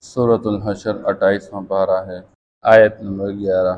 سورۃ الحشر 28واں پارہ ہے، آیت نمبر 11۔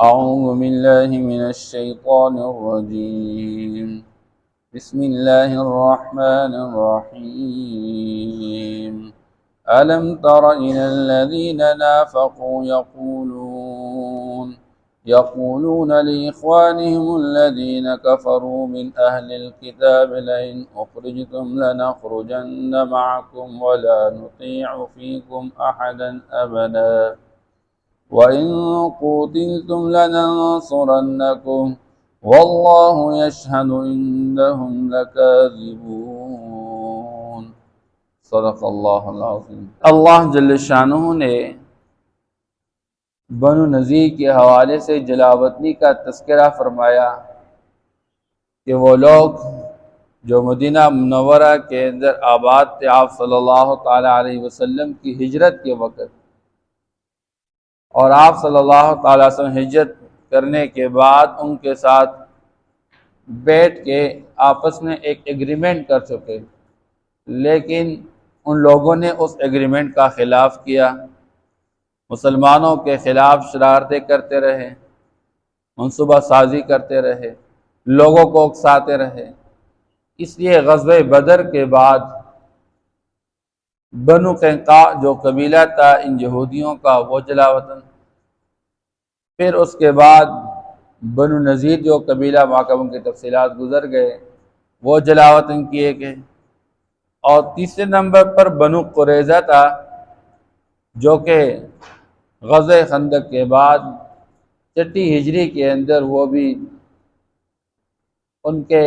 اعوذ باللہ من الشیطان الرجیم، بسم اللہ الرحمن الرحیم۔ ألم تر إلى الذين نافقوا يقولون لإخوانهم الذين كفروا من أهل الكتاب لئن أخرجتم لنخرجن معكم ولا نطيع فيكم أحدا أبدا وإن قوتلتم لننصرنكم والله يشهد إنهم لكاذبون۔ صدق اللہ العظیم۔ اللہ جل شانہ نے بنو نذیر کے حوالے سے جلاوطنی کا تذکرہ فرمایا کہ وہ لوگ جو مدینہ منورہ کے اندر آباد تھے آپ صلی اللہ تعالیٰ علیہ وسلم کی ہجرت کے وقت، اور آپ صلی اللہ تعالیٰ علیہ وسلم ہجرت کرنے کے بعد ان کے ساتھ بیٹھ کے آپس میں ایک ایگریمنٹ کر چکے، لیکن ان لوگوں نے اس ایگریمنٹ کا خلاف کیا، مسلمانوں کے خلاف شرارتیں کرتے رہے، منصوبہ سازی کرتے رہے، لوگوں کو اکساتے رہے۔ اس لیے غزوہ بدر کے بعد بنو قینقاع جو قبیلہ تھا ان یہودیوں کا وہ جلا وطن، پھر اس کے بعد بنو نذیر جو قبیلہ ماقبل کی تفصیلات گزر گئے وہ جلا وطن کیے گئے، اور تیسرے نمبر پر بنو قریظہ تھا جو کہ غزوہ خندق کے بعد چھٹی ہجری کے اندر وہ بھی ان کے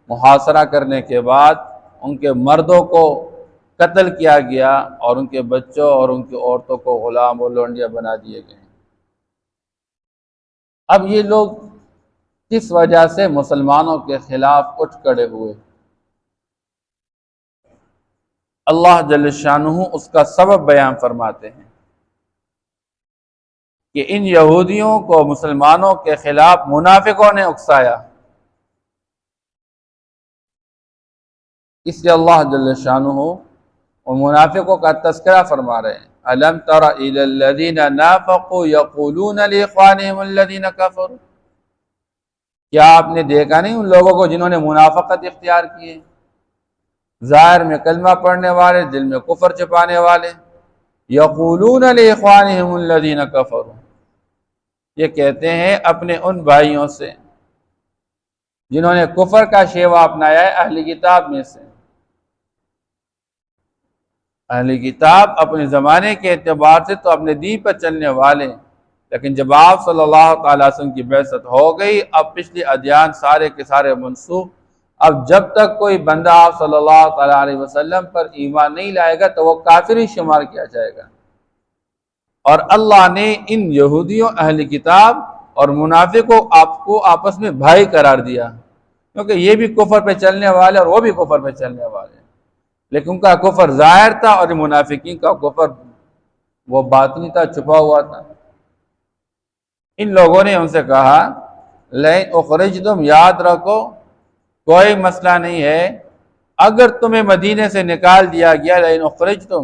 محاصرہ کرنے کے بعد ان کے مردوں کو قتل کیا گیا اور ان کے بچوں اور ان کی عورتوں کو غلام و لونڈیاں بنا دیے گئے۔ اب یہ لوگ کس وجہ سے مسلمانوں کے خلاف اٹھ کھڑے ہوئے، اللہ جل شانہ اس کا سبب بیان فرماتے ہیں کہ ان یہودیوں کو مسلمانوں کے خلاف منافقوں نے اکسایا، اس لیے اللہ جل شانہ اور منافقوں کا تذکرہ فرما رہے ہیں۔ أَلَمْ تَرَ إِلَى الَّذِينَ نَافَقُوا يَقُولُونَ لِإِخْوَانِهِمُ الَّذِينَ كَفَرُوا، کیا آپ نے دیکھا نہیں ان لوگوں کو جنہوں نے منافقت اختیار کی ہے، ظاہر میں کلمہ پڑھنے والے، دل میں کفر چھپانے والے، يَقُولُونَ لِإِخْوَانِهِمُ الَّذِينَ كَفَرُوا، یہ کہتے ہیں اپنے ان بھائیوں سے جنہوں نے کفر کا شیوہ اپنایا ہے اہل کتاب میں سے۔ اہل کتاب اپنے زمانے کے اعتبار سے تو اپنے دین پر چلنے والے، لیکن جب آپ صلی اللہ تعالیٰ علیہ وسلم کی بعثت ہو گئی اب پچھلی ادیان سارے کے سارے منسوخ، اب جب تک کوئی بندہ آپ صلی اللہ تعالیٰ علیہ وسلم پر ایمان نہیں لائے گا تو وہ کافر ہی شمار کیا جائے گا۔ اور اللہ نے ان یہودیوں اہل کتاب اور منافق کو آپس میں بھائی قرار دیا، کیونکہ یہ بھی کفر پہ چلنے والے اور وہ بھی کفر پہ چلنے والے، لیکن ان کا کفر ظاہر تھا اور منافقین کا کفر وہ باطنی تھا، چھپا ہوا تھا۔ ان لوگوں نے ان سے کہا لئن اخرجتم، یاد رکھو کوئی مسئلہ نہیں ہے اگر تمہیں مدینے سے نکال دیا گیا، لئن اخرجتم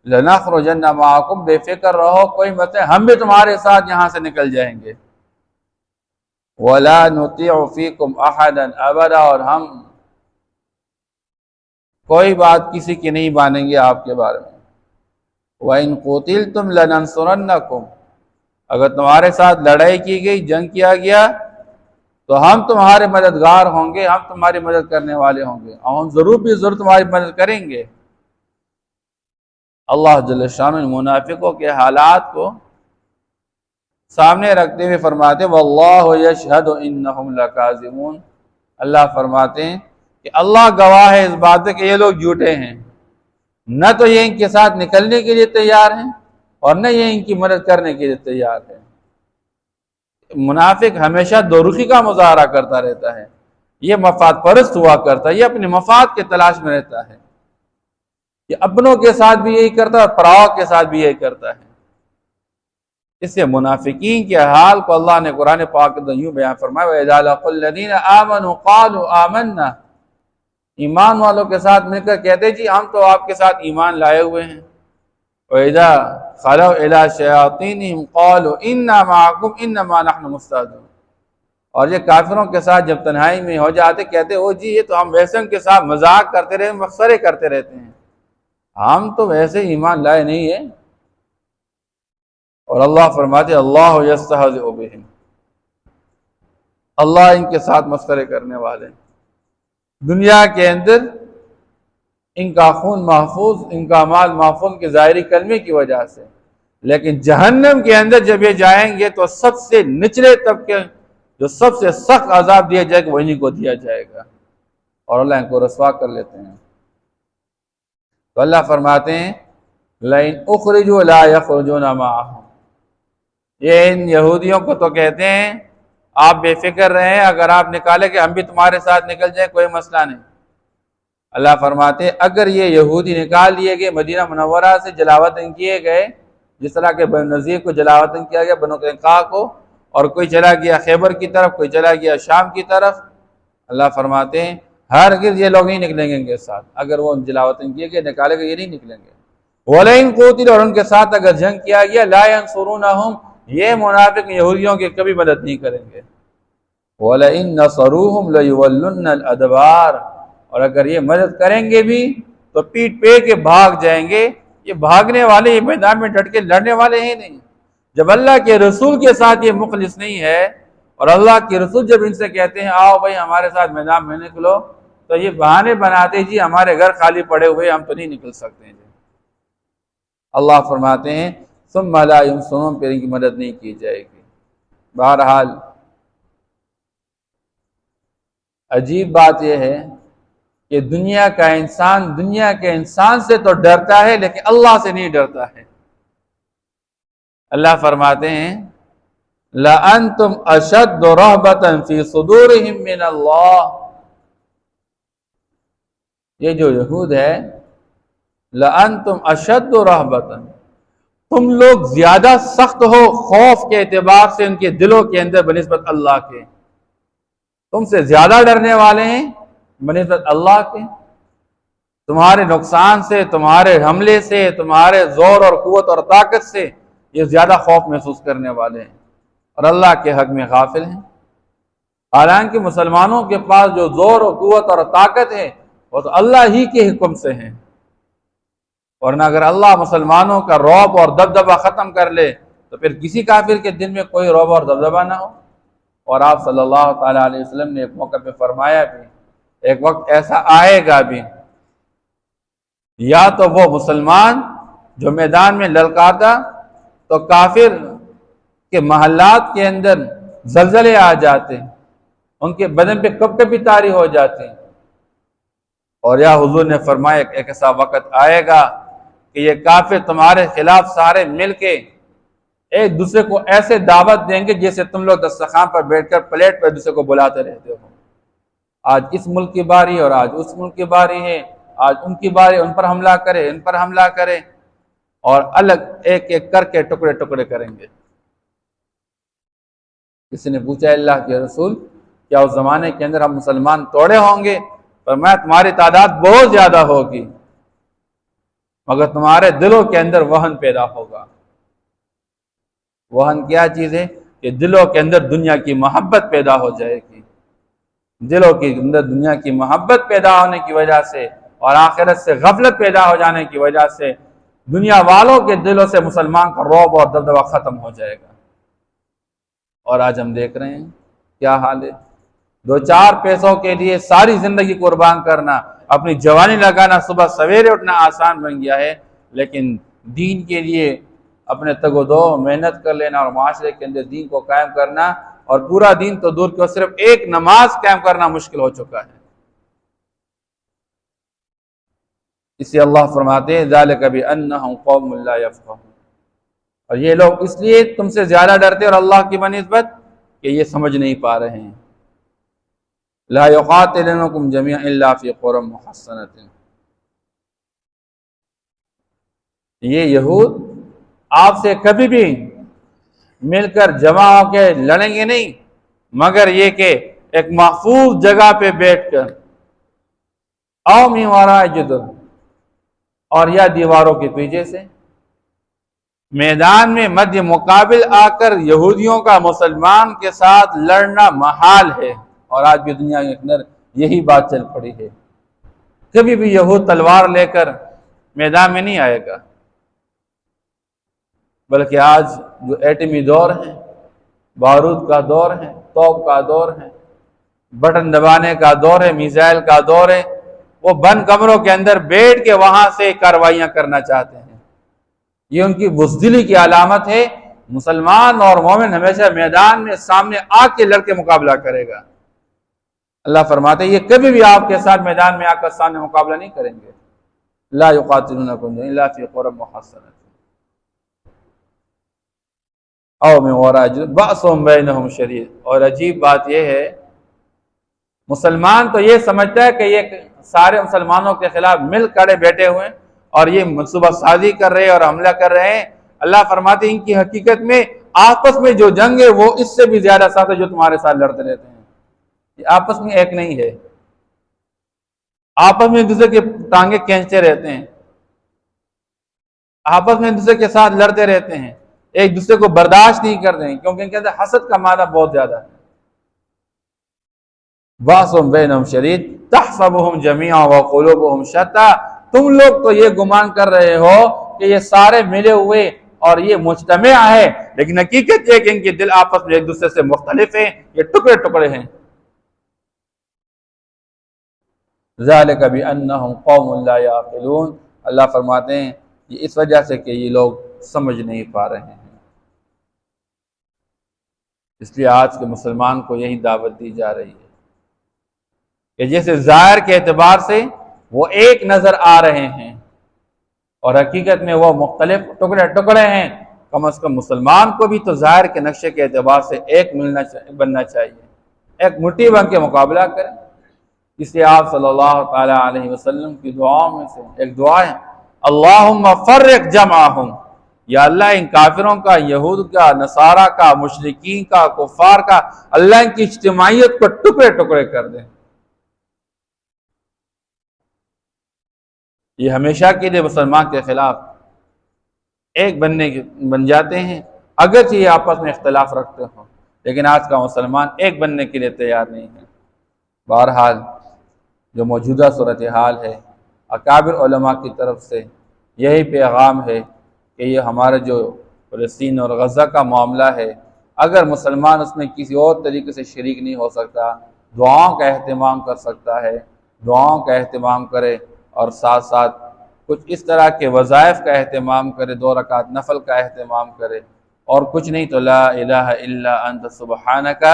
لنخرجن معکم، بے فکر رہو کوئی مسئلہ، ہم بھی تمہارے ساتھ یہاں سے نکل جائیں گے، ولا نطیع فیکم احدا ابدا، اور ہم کوئی بات کسی کی نہیں مانیں گے آپ کے بارے میں، وَإِن قُوتِلْتُمْ لَنَنصُرَنَّكُمْ، اگر تمہارے ساتھ لڑائی کی گئی، جنگ کیا گیا تو ہم تمہارے مددگار ہوں گے، ہم تمہاری مدد کرنے والے ہوں گے، اور ہم ضرور تمہاری مدد کریں گے۔ اللہ جل شانہ منافقوں کے حالات کو سامنے رکھتے ہوئے فرماتے وَاللَّهُ يَشْهَدُ إِنَّهُمْ لَكَاذِبُونَ، اللہ فرماتے ہیں کہ اللہ گواہ ہے اس بات پہ کہ یہ لوگ جھوٹے ہیں، نہ تو یہ ان کے ساتھ نکلنے کے لیے تیار ہیں اور نہ یہ ان کی مدد کرنے کے لیے تیار ہیں۔ منافق ہمیشہ دو رخی کا مظاہرہ کرتا رہتا ہے، یہ مفاد پرست ہوا کرتا ہے، یہ اپنے مفاد کے تلاش میں رہتا ہے، یہ اپنوں کے ساتھ بھی یہی کرتا ہے اور پراؤ کے ساتھ بھی یہی کرتا ہے۔ اس سے منافقین کے حال کو اللہ نے قرآن پاک میں یوں بیان فرمایا وَإِذَا لَقُوا الَّذِينَ آمَنُوا قَالُوا آمَنَّا، ایمان والوں کے ساتھ مل کر کہتے جی ہم تو آپ کے ساتھ ایمان لائے ہوئے ہیں، وَإِذَا خَلَوْا إِلَىٰ شَيَاطِينِهِمْ قَالُوا إِنَّا مَعَكُمْ إِنَّمَا نَحْنُ مُسْتَهْزِئُونَ۔ اور یہ کافروں کے ساتھ جب تنہائی میں ہو جاتے کہتے او جی یہ تو ہم ویسے ان کے ساتھ مذاق کرتے رہے مسخرے کرتے رہتے ہیں، ہم تو ویسے ایمان لائے نہیں ہیں۔ اور اللہ فرماتے اللہ یستہزئ بہم، اللہ ان کے ساتھ مسخرے کرنے والے ہیں۔ دنیا کے اندر ان کا خون محفوظ، ان کا مال محفوظ کے ظاہری کلمے کی وجہ سے، لیکن جہنم کے اندر جب یہ جائیں گے تو سب سے نچلے طبقے جو سب سے سخت عذاب دیا جائے گا وہ انہیں کو دیا جائے گا، اور اللہ ان کو رسوا کر لیتے ہیں۔ تو اللہ فرماتے ہیں لئن اخرجوا لا یخرجون معهم، یہ ان یہودیوں کو تو کہتے ہیں آپ بے فکر رہیں، اگر آپ نکالے کہ ہم بھی تمہارے ساتھ نکل جائیں کوئی مسئلہ نہیں۔ اللہ فرماتے ہیں اگر یہ یہودی نکال لیے گئے مدینہ منورہ سے، جلاوطن کیے گئے، جس طرح کہ بنو نذیر کو جلاوطن کیا گیا، بنو قینقاع کو، اور کوئی چلا گیا خیبر کی طرف، کوئی چلا گیا شام کی طرف، اللہ فرماتے ہیں ہرگز یہ لوگ نہیں نکلیں گے ان کے ساتھ، اگر وہ جلاوطن کیے گئے نکالے گئے یہ نہیں نکلیں گے۔ وَلَئِن قُوتِلُوا، اور ان کے ساتھ اگر جنگ کیا گیا، لَا يَنصُرُونَهُمْ، یہ منافق یہودیوں کی کبھی مدد نہیں کریں گے۔ وَلَئِن نَصَرُوهُمْ لَيُوَلُّنَّ الْأَدْبَارَ، اور اگر یہ مدد کریں گے بھی تو پیٹ پہ کے بھاگ جائیں گے۔ یہ بھاگنے والے یہ میدان میں ڈٹ کے لڑنے والے ہیں نہیں۔ جب اللہ کے رسول کے ساتھ یہ مخلص نہیں ہے، اور اللہ کے رسول جب ان سے کہتے ہیں آؤ بھائی ہمارے ساتھ میدان میں نکلو، تو یہ بہانے بناتے جی ہمارے گھر خالی پڑے ہوئے ہم تو نہیں نکل سکتے ہیں۔ اللہ فرماتے ہیں ثم لا ينصرون، پھر ان کی مدد نہیں کی جائے گی۔ بہرحال عجیب بات یہ ہے کہ دنیا کے انسان سے تو ڈرتا ہے لیکن اللہ سے نہیں ڈرتا ہے۔ اللہ فرماتے ہیں لَأَنْتُمْ أَشَدُّ رَهْبَةً فِي صُدُورِهِمْ مِنَ اللَّهِ، یہ جو یہود ہے لَأَنْتُمْ أَشَدُّ رَهْبَةً، تم لوگ زیادہ سخت ہو خوف کے اعتبار سے ان کے دلوں کے اندر بنسبت اللہ کے، تم سے زیادہ ڈرنے والے ہیں بنسبت اللہ کے، تمہارے نقصان سے، تمہارے حملے سے، تمہارے زور اور قوت اور طاقت سے یہ زیادہ خوف محسوس کرنے والے ہیں، اور اللہ کے حق میں غافل ہیں۔ حالانکہ مسلمانوں کے پاس جو زور و قوت اور طاقت ہے وہ تو اللہ ہی کے حکم سے ہیں، ورنہ اگر اللہ مسلمانوں کا رعب اور دبدبہ ختم کر لے تو پھر کسی کافر کے دل میں کوئی رعب اور دبدبہ نہ ہو۔ اور آپ صلی اللہ تعالیٰ علیہ وسلم نے ایک موقع پہ فرمایا بھی ایک وقت ایسا آئے گا بھی یا تو وہ مسلمان جو میدان میں للکارتا تو کافر کے محلات کے اندر زلزلے آ جاتے، ان کے بدن پہ کب کبھی طاری ہو جاتے، اور یا حضور نے فرمایا ایک ایسا وقت آئے گا کہ یہ کافر تمہارے خلاف سارے مل کے ایک دوسرے کو ایسے دعوت دیں گے جیسے تم لوگ دسترخوان پر بیٹھ کر پلیٹ پر دوسرے کو بلاتے رہتے ہو، آج اس ملک کی باری اور آج اس ملک کی باری ہے، آج ان کی باری، ان پر حملہ کرے، ان پر حملہ کرے، اور الگ ایک ایک کر کے ٹکڑے ٹکڑے کریں گے۔ کسی نے پوچھا اللہ کے رسول کیا اس زمانے کے اندر ہم مسلمان توڑے ہوں گے؟ فرمایا تمہاری تعداد بہت زیادہ ہوگی مگر تمہارے دلوں کے اندر وہن پیدا ہوگا۔ وہن کیا چیز ہے؟ کہ دلوں کے اندر دنیا کی محبت پیدا ہو جائے گی، دلوں کے اندر دنیا کی محبت پیدا ہونے کی وجہ سے اور آخرت سے غفلت پیدا ہو جانے کی وجہ سے دنیا والوں کے دلوں سے مسلمان کا رعب اور دبدبہ ختم ہو جائے گا۔ اور آج ہم دیکھ رہے ہیں کیا حال ہے، دو چار پیسوں کے لیے ساری زندگی قربان کرنا، اپنی جوانی لگانا، صبح سویرے اٹھنا آسان بن گیا ہے، لیکن دین کے لیے اپنے تگ و دو محنت کر لینا اور معاشرے کے اندر دین کو قائم کرنا، اور پورا دین تو دور کیوں صرف ایک نماز قائم کرنا مشکل ہو چکا ہے۔ اسے اللہ فرماتے ہیں ذالک بأنہم قوم لا یفقہون، اور یہ لوگ اس لیے تم سے زیادہ ڈرتے اور اللہ کی بنسبت کہ یہ سمجھ نہیں پا رہے ہیں۔ لا یقاتلونکم جمیعا الا فی قری محصنۃ، یہ یہود آپ سے کبھی بھی مل کر جمع ہو کے لڑیں گے نہیں، مگر یہ کہ ایک محفوظ جگہ پہ بیٹھ کر، او من وراء جدر، اور یا دیواروں کے پیچھے سے، میدان میں مد مقابل آ کر یہودیوں کا مسلمان کے ساتھ لڑنا محال ہے، اور آج بھی دنیا کے اندر یہی بات چل پڑی ہے۔ کبھی بھی یہود تلوار لے کر میدان میں نہیں آئے گا، بلکہ آج جو ایٹمی دور ہے، بارود کا دور ہے، توپ کا دور ہے، بٹن دبانے کا دور ہے، میزائل کا دور ہے، وہ بند کمروں کے اندر بیٹھ کے وہاں سے کارروائیاں کرنا چاہتے ہیں۔ یہ ان کی بزدلی کی علامت ہے۔ مسلمان اور مومن ہمیشہ میدان میں سامنے آ کے لڑ کے مقابلہ کرے گا۔ اللہ فرماتے ہیں یہ کبھی بھی آپ کے ساتھ میدان میں آ کر سامنے مقابلہ نہیں کریں گے۔ لا یقاتلونکم الا فی قرى محصنۃ او من وراء جدر بأسهم بینہم شدید۔ اور عجیب بات یہ ہے، مسلمان تو یہ سمجھتا ہے کہ یہ سارے مسلمانوں کے خلاف مل کڑے بیٹھے ہوئے ہیں اور یہ منصوبہ سازی کر رہے ہیں اور حملہ کر رہے ہیں۔ اللہ فرماتے ہیں ان کی حقیقت میں آپس میں جو جنگ ہے وہ اس سے بھی زیادہ سخت ہے جو تمہارے ساتھ لڑتے رہتے ہیں۔ یہ آپس میں ایک نہیں ہے، آپس میں ایک دوسرے کے ٹانگیں کھینچتے رہتے ہیں، آپس میں ایک دوسرے کے ساتھ لڑتے رہتے ہیں، ایک دوسرے کو برداشت نہیں کرتے ہیں، کیونکہ ان کے اندر حسد کا مادہ بہت زیادہ ہے۔ بَأْسٌ بَيْنَهُمْ شَدِيدٌ تَحْسَبُهُمْ جَمِيعًا وَقُلُوبُهُمْ شَتَّىٰ۔ تم لوگ تو یہ گمان کر رہے ہو کہ یہ سارے ملے ہوئے اور یہ مجتمع ہے، لیکن حقیقت یہ کہ ان کے دل آپس میں ایک دوسرے سے مختلف ہیں، یہ ٹکڑے ٹکڑے ہیں۔ ذَلِكَ بِأَنَّهُمْ قَوْمٌ لَا يَعْقِلُونَ۔ اللہ فرماتے ہیں یہ اس وجہ سے کہ یہ لوگ سمجھ نہیں پا رہے ہیں۔ اس لیے آج کے مسلمان کو یہی دعوت دی جا رہی ہے کہ جیسے ظاہر کے اعتبار سے وہ ایک نظر آ رہے ہیں اور حقیقت میں وہ مختلف ٹکڑے ٹکڑے ہیں، کم از کم مسلمان کو بھی تو ظاہر کے نقشے کے اعتبار سے ایک بننا چاہیے، ایک مٹھی بن کے مقابلہ کریں۔ اس لیے آپ صلی اللہ تعالی علیہ وسلم کی دعاؤں میں سے ایک دعا ہے، اللہم فرق جمعہم، یا اللہ ان کافروں کا، یہود کا، نصارہ کا، مشرکین کا، کفار کا، اللہ ان کی اجتماعیت کو ٹکڑے ٹکڑے کر دیں۔ یہ ہمیشہ کے لیے مسلمان کے خلاف ایک بن جاتے ہیں، اگرچہ یہ آپس میں اختلاف رکھتے ہوں، لیکن آج کا مسلمان ایک بننے کے لیے تیار نہیں ہے۔ بہرحال جو موجودہ صورتحال ہے، اکابر علماء کی طرف سے یہی پیغام ہے کہ یہ ہمارا جو فلسطین اور غزہ کا معاملہ ہے، اگر مسلمان اس میں کسی اور طریقے سے شریک نہیں ہو سکتا، دعاؤں کا اہتمام کر سکتا ہے، دعاؤں کا اہتمام کرے اور ساتھ ساتھ کچھ اس طرح کے وظائف کا اہتمام کرے، 2 رکعت نفل کا اہتمام کرے، اور کچھ نہیں تو لا الہ الا انت سبحانک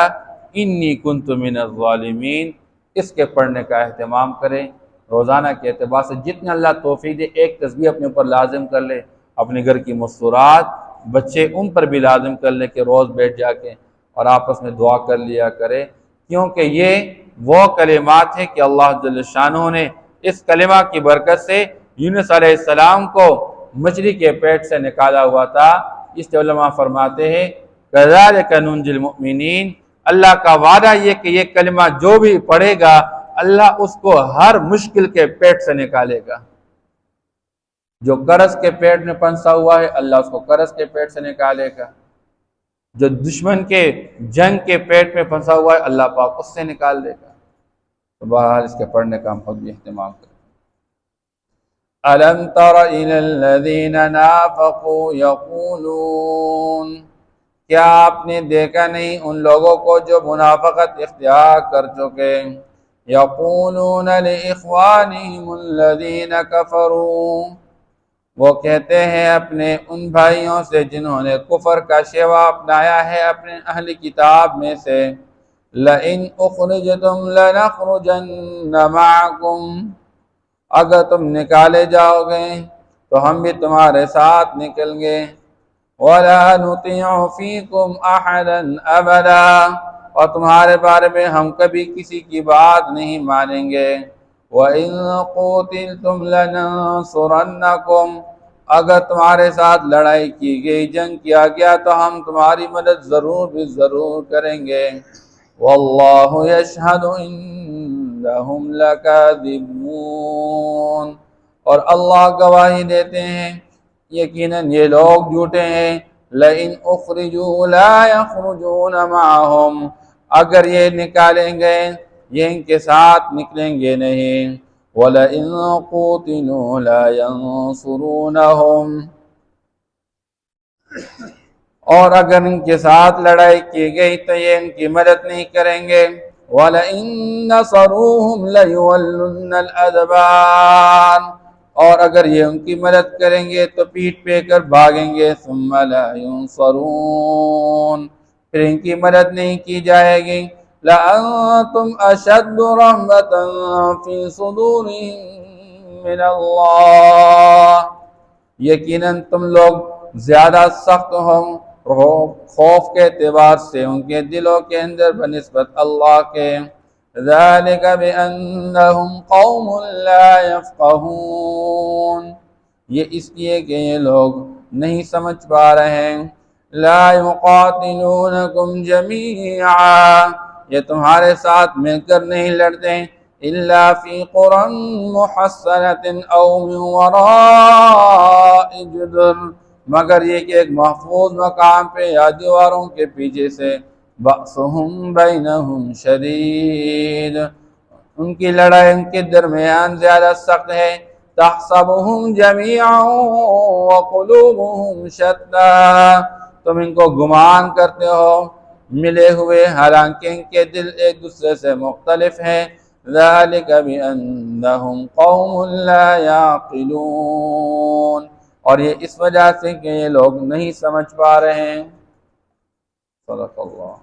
انی کنت من الظالمین اس کے پڑھنے کا اہتمام کرے۔ روزانہ کے اعتبار سے جتنے اللہ توفیق دے ایک تسبیح اپنے اوپر لازم کر لے، اپنے گھر کی مستورات بچے ان پر بھی لازم کر لے کہ روز بیٹھ جا کے اور آپس میں دعا کر لیا کرے، کیونکہ یہ وہ کلمات ہیں کہ اللہ جل شانہ نے اس کلمہ کی برکت سے یونس علیہ السلام کو مچھلی کے پیٹ سے نکالا ہوا تھا۔ اس لیے علماء فرماتے ہیں کذالک ننجی المؤمنین، اللہ کا وعدہ یہ کہ یہ کلمہ جو بھی پڑھے گا اللہ اس کو ہر مشکل کے پیٹ سے نکالے گا۔ جو قرض کے پیٹ میں پھنسا ہوا ہے اللہ اس کو قرض کے پیٹ سے نکالے گا، جو دشمن کے جنگ کے پیٹ میں پھنسا ہوا ہے اللہ پاک اس سے نکال دے گا۔ تو بہرحال اس کے پڑھنے کا ہم خود بھی اہتمام کریں۔ أَلَمْ تَرَ إِلَى الَّذِينَ نَافَقُوا يَقُولُونَ، کیا آپ نے دیکھا نہیں ان لوگوں کو جو منافقت اختیار کر چکے، يَقُولُونَ لِإِخْوَانِهِمُ الَّذِينَ كَفَرُوا، وہ کہتے ہیں اپنے ان بھائیوں سے جنہوں نے کفر کا شیوا اپنایا ہے اپنے اہل کتاب میں سے، لَإِنْ أُخْرِجْتُمْ لَنَخْرُجَنَّ مَعَكُمْ، اگر تم نکالے جاؤ گے تو ہم بھی تمہارے ساتھ نکل گے، وَلَا نُطِيعُ فِيكُمْ أَحَدًا أَبَدًا، اور تمہارے بارے میں ہم کبھی کسی کی بات نہیں مانیں گے، وَإِن قُوتِلْتُمْ لَنَنصُرَنَّكُمْ، اگر تمہارے ساتھ لڑائی کی گئی، جنگ کیا گیا تو ہم تمہاری مدد ضرور کریں گے، وَاللَّهُ يَشْهَدُ إِنَّهُمْ لَكَاذِبُونَ، اور اللہ گواہی دیتے ہیں یقیناً یہ لوگ جھوٹے ہیں، لئن اخرجوا لا یخرجون معهم، اگر یہ نکالیں گے یہ ان کے ساتھ نکلیں گے نہیں، وَلَئِن قُوتِلُوا لَا يَنصُرُونَهُمْ، اور اگر ان کے ساتھ لڑائی کی گئی تو یہ ان کی مدد نہیں کریں گے، وَلَئِن نَصَرُوهُمْ لَيُوَلُّنَّ الْأَدْبَارَ، اور اگر یہ ان کی مدد کریں گے تو پیٹ پہ کر بھاگیں گے، ثُمَّ لَا يُنصَرُونَ، پھر ان کی مدد نہیں کی جائے گی، لَأَنْتُمْ أَشَدُّ رَهْبَةً فِي صُدُورِهِمْ مِنَ اللَّهِ، یقیناً تم لوگ زیادہ سخت ہوں خوف کے اعتبار سے ان کے دلوں کے اندر بنسبت اللہ کے، ذَلِكَ بِأَنَّهُمْ قَوْمٌ لَا يَفْقَهُونَ، یہ اس لیے کہ یہ لوگ نہیں سمجھ پا رہے ہیں، لَا يُقَاتِلُونَكُمْ جَمِيعًا، یہ تمہارے ساتھ مل کر نہیں لڑتے، إِلَّا فِي قُرًى مُحَصَّنَةٍ أَوْ مِنْ وَرَاءِ جُدُرٍ، مگر یہ کہ ایک محفوظ مقام پہ یا دیواروں کے پیچھے سے، بَأْسُهُمْ بَيْنَهُمْ شَدِيدٌ، ان کی لڑائی ان کے درمیان زیادہ سخت ہے، تَحْسَبُهُمْ جَمِيعًا وَقُلُوبُهُمْ شَتَّى، تم ان کو گمان کرتے ہو ملے ہوئے حالانکہ ان کے دل ایک دوسرے سے مختلف ہیں، ذَلِكَ بِأَنَّهُمْ قَوْمٌ لَا يَعْقِلُونَ، اور یہ اس وجہ سے کہ یہ لوگ نہیں سمجھ پا رہے ہیں۔ صدق اللہ۔